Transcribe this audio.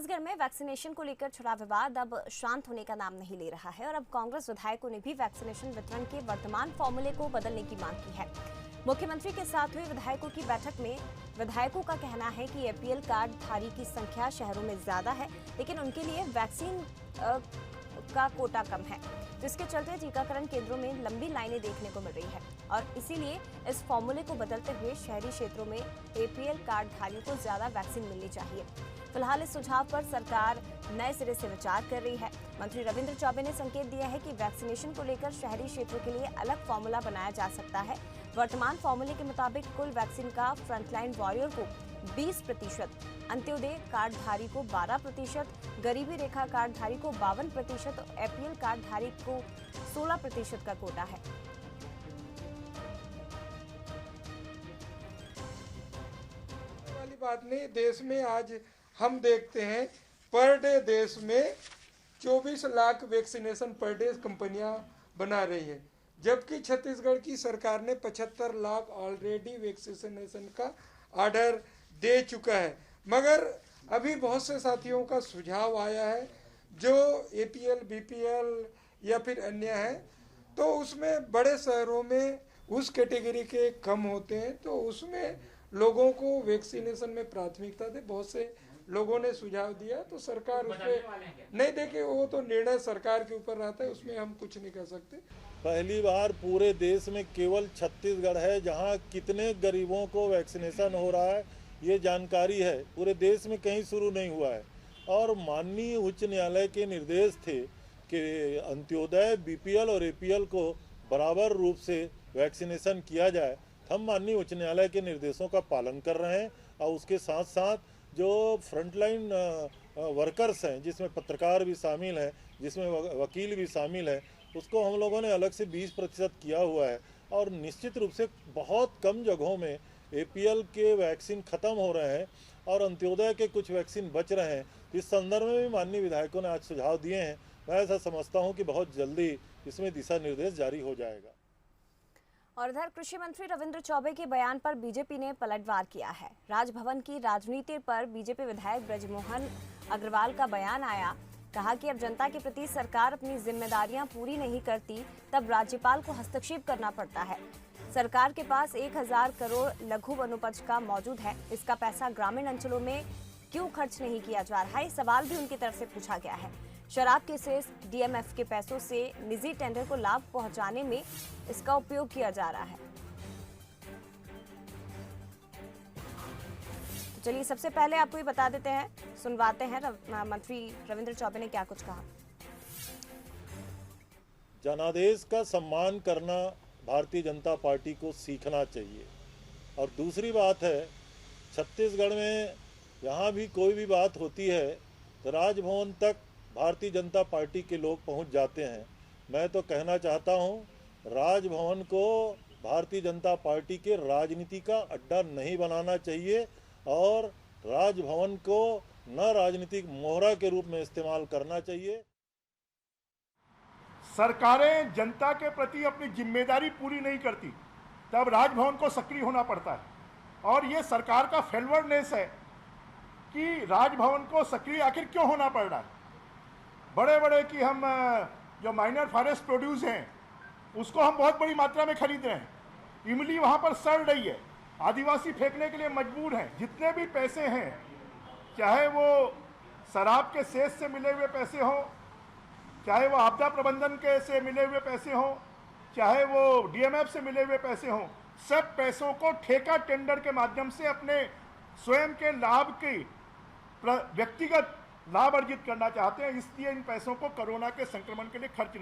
छत्तीसगढ़ में वैक्सीनेशन को लेकर छिड़ा विवाद अब शांत होने का नाम नहीं ले रहा है और अब कांग्रेस विधायकों ने भी वैक्सीनेशन वितरण के वर्तमान फॉर्मूले को बदलने की मांग की है। मुख्यमंत्री के साथ हुई विधायकों की बैठक में विधायकों का कहना है कि एपीएल कार्ड धारी की संख्या शहरों में ज्यादा है, लेकिन उनके लिए वैक्सीन का कोटा कम है, जिसके चलते टीकाकरण केंद्रों में लंबी लाइनें देखने को मिल रही है और इसीलिए इस फॉर्मूले को बदलते हुए शहरी क्षेत्रों में एपीएल कार्ड धारियों को ज्यादा वैक्सीन मिलनी चाहिए। फिलहाल इस सुझाव पर सरकार नए सिरे से विचार कर रही है। मंत्री रविंद्र चौबे ने संकेत दिया है कि वैक्सीनेशन को लेकर शहरी क्षेत्रों के लिए अलग फॉर्मूला बनाया जा सकता है। वर्तमान फॉर्मूले के मुताबिक कुल वैक्सीन का फ्रंटलाइन वॉरियर को 20%, अंत्योदय कार्डधारी को 12%, गरीबी रेखा कार्डधारी को 52% और एपीएल कार्डधारी को 16% का कोटा है। वाली बात नहीं, देश में आज हम देखते हैं पर डे देश में 24 लाख वैक्सीनेशन पर डे कंपनियां बना रही है, जबकि छत्तीसगढ़ की सरकार ने 75 लाख ऑलरेडी वैक्सीनेशन का ऑर्डर दे चुका है। मगर अभी बहुत से साथियों का सुझाव आया है जो एपीएल, बीपीएल या फिर अन्य है, तो उसमें बड़े शहरों में उस कैटेगरी के कम होते हैं, तो उसमें लोगों को वैक्सीनेशन में प्राथमिकता दे। बहुत से लोगों ने सुझाव दिया, तो सरकार उसमें नहीं, देखिए वो तो निर्णय सरकार के ऊपर रहता है, उसमें हम कुछ नहीं कर सकते। पहली बार पूरे देश में केवल छत्तीसगढ़ है जहां कितने गरीबों को वैक्सीनेशन हो रहा है ये जानकारी है, पूरे देश में कहीं शुरू नहीं हुआ है। और माननीय उच्च न्यायालय के निर्देश थे कि अंत्योदय, बीपीएल और एपीएल को बराबर रूप से वैक्सीनेशन किया जाए। हम माननीय उच्च न्यायालय के निर्देशों का पालन कर रहे हैं और उसके साथ साथ जो फ्रंटलाइन वर्कर्स हैं, जिसमें पत्रकार भी शामिल हैं, जिसमें वकील भी शामिल है, उसको हम लोगों ने अलग से 20% किया हुआ है। और निश्चित रूप से बहुत कम जगहों में एपीएल के वैक्सीन ख़त्म हो रहे हैं और अंत्योदय के कुछ वैक्सीन बच रहे हैं। इस संदर्भ में भी माननीय विधायकों ने आज सुझाव दिए हैं। मैं ऐसा समझता हूं कि बहुत जल्दी इसमें दिशा निर्देश जारी हो जाएगा। और इधर कृषि मंत्री रविंद्र चौबे के बयान पर बीजेपी ने पलटवार किया है। राजभवन की राजनीति पर बीजेपी विधायक ब्रजमोहन अग्रवाल का बयान आया। कहा कि अब जनता के प्रति सरकार अपनी जिम्मेदारियां पूरी नहीं करती, तब राज्यपाल को हस्तक्षेप करना पड़ता है। सरकार के पास 1000 करोड़ लघु वनोपज का मौजूद है, इसका पैसा ग्रामीण अंचलों में क्यों खर्च नहीं किया जा रहा है, सवाल भी उनकी तरफ से पूछा गया है। शराब के सेस डीएमएफ के पैसों से निजी टेंडर को लाभ पहुंचाने में इसका उपयोग किया जा रहा है। तो चलिए सबसे पहले आपको ये बता देते हैं, सुनवाते हैं मंत्री रविंद्र चौबे ने क्या कुछ कहा। जनादेश का सम्मान करना भारतीय जनता पार्टी को सीखना चाहिए। और दूसरी बात है, छत्तीसगढ़ में यहाँ भी कोई भी बात होती है तो राजभवन तक भारतीय जनता पार्टी के लोग पहुँच जाते हैं। मैं तो कहना चाहता हूँ, राजभवन को भारतीय जनता पार्टी के राजनीति का अड्डा नहीं बनाना चाहिए और राजभवन को न राजनीतिक मोहरा के रूप में इस्तेमाल करना चाहिए। सरकारें जनता के प्रति अपनी जिम्मेदारी पूरी नहीं करती, तब राजभवन को सक्रिय होना पड़ता है। और ये सरकार का फेलवरनेस है कि राजभवन को सक्रिय आखिर क्यों होना पड़ रहा है। बड़े बड़े कि हम जो माइनर फॉरेस्ट प्रोड्यूस हैं उसको हम बहुत बड़ी मात्रा में खरीद रहे हैं। इमली वहाँ पर सड़ रही है, आदिवासी फेंकने के लिए मजबूर हैं। जितने भी पैसे हैं, चाहे वो शराब के सेस से मिले हुए पैसे हों, चाहे वो आपदा प्रबंधन के से मिले हुए पैसे हों, चाहे वो डीएमएफ से मिले हुए पैसे हों, सब पैसों को ठेका टेंडर के माध्यम से अपने स्वयं के लाभ की व्यक्तिगत लाभ अर्जित करना चाहते हैं। इसलिए इन पैसों को कोरोना के संक्रमण के लिए खर्च नहीं